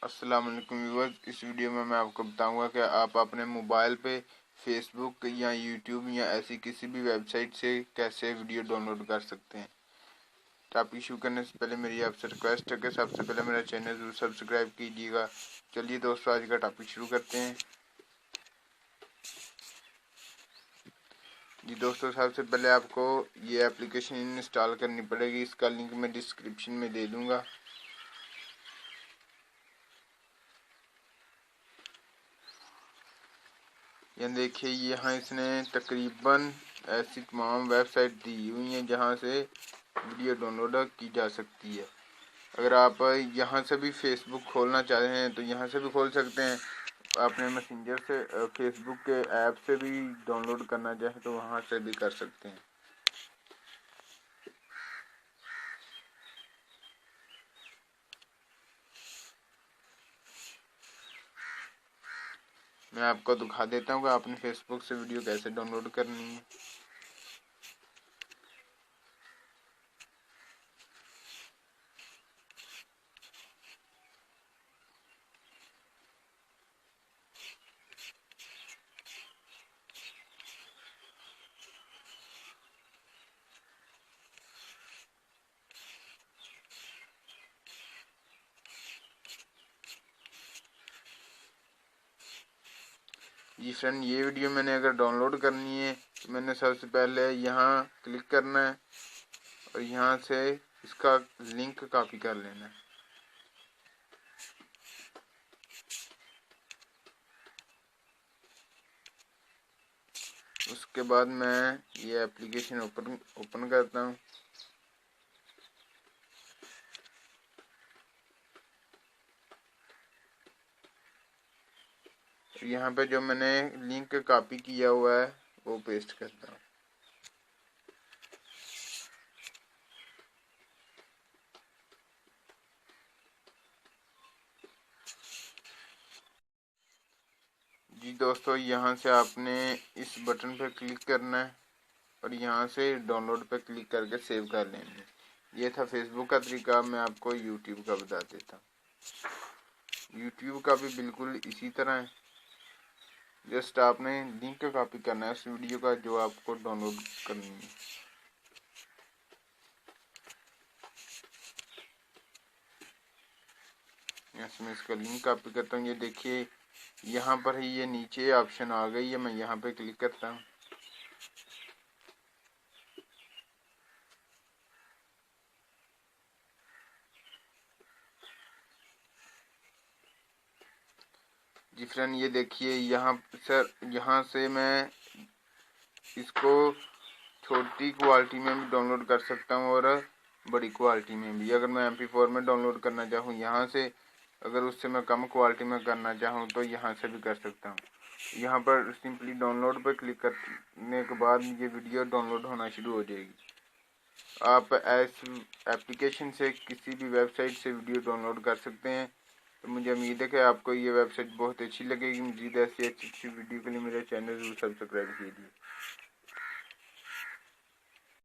अस्सलाम वालेकुम व्यूअर्स। इस वीडियो में मैं आपको बताऊंगा कि आप अपने मोबाइल पे फेसबुक या यूट्यूब या ऐसी किसी भी वेबसाइट से कैसे वीडियो डाउनलोड कर सकते हैं। टॉपिक शुरू करने से पहले मेरी आपसे रिक्वेस्ट है कि सबसे पहले मेरा चैनल जरूर सब्सक्राइब कीजिएगा। चलिए दोस्तों, आज का टॉपिक शुरू करते हैं। जी दोस्तों, सबसे पहले आपको ये एप्लीकेशन इंस्टॉल करनी पड़ेगी। इसका लिंक मैं डिस्क्रिप्शन में दे दूँगा। ये देखिए, यहाँ इसने तकरीबन ऐसी तमाम वेबसाइट दी हुई हैं जहाँ से वीडियो डाउनलोड की जा सकती है। अगर आप यहाँ से भी फेसबुक खोलना चाहते हैं तो यहाँ से भी खोल सकते हैं। अपने मैसेंजर से फेसबुक के ऐप से भी डाउनलोड करना चाहें तो वहाँ से भी कर सकते हैं। मैं आपको दिखा देता हूँ कि आपने फेसबुक से वीडियो कैसे डाउनलोड करनी है। जी फ्रेंड, ये वीडियो मैंने अगर डाउनलोड करनी है तो मैंने सबसे पहले यहाँ क्लिक करना है और यहाँ से इसका लिंक कॉपी कर लेना है। उसके बाद मैं ये एप्लीकेशन ओपन करता हूँ। यहाँ पे जो मैंने लिंक कॉपी किया हुआ है वो पेस्ट करता हूँ। जी दोस्तों, यहाँ से आपने इस बटन पर क्लिक करना है और यहाँ से डाउनलोड पे क्लिक करके सेव कर लेना है। ये था फेसबुक का तरीका। मैं आपको यूट्यूब का बता देता हूँ। यूट्यूब का भी बिल्कुल इसी तरह है। जस्ट आपने लिंक कॉपी करना है उस वीडियो का जो आपको डाउनलोड करनी है। यहाँ से मैं इसका लिंक कॉपी करता हूँ। ये देखिए, यहाँ पर ही ये नीचे ऑप्शन आ गई है। मैं यहाँ पे क्लिक करता हूँ। जी फ्रेंड, ये देखिए, यहाँ से मैं इसको छोटी क्वालिटी में भी डाउनलोड कर सकता हूँ और बड़ी क्वालिटी में भी। अगर मैं MP4 में डाउनलोड करना चाहूँ यहाँ से, अगर उससे मैं कम क्वालिटी में करना चाहूँ तो यहाँ से भी कर सकता हूँ। यहाँ पर सिंपली डाउनलोड पर क्लिक करने के बाद ये वीडियो डाउनलोड होना शुरू हो जाएगी। आप इस एप्लीकेशन से किसी भी वेबसाइट से वीडियो डाउनलोड कर सकते हैं। तो मुझे उम्मीद है कि आपको ये वेबसाइट बहुत अच्छी लगेगी। मज़ीद ऐसी अच्छी वीडियो के लिए मेरे चैनल जरूर सब्सक्राइब कीजिए।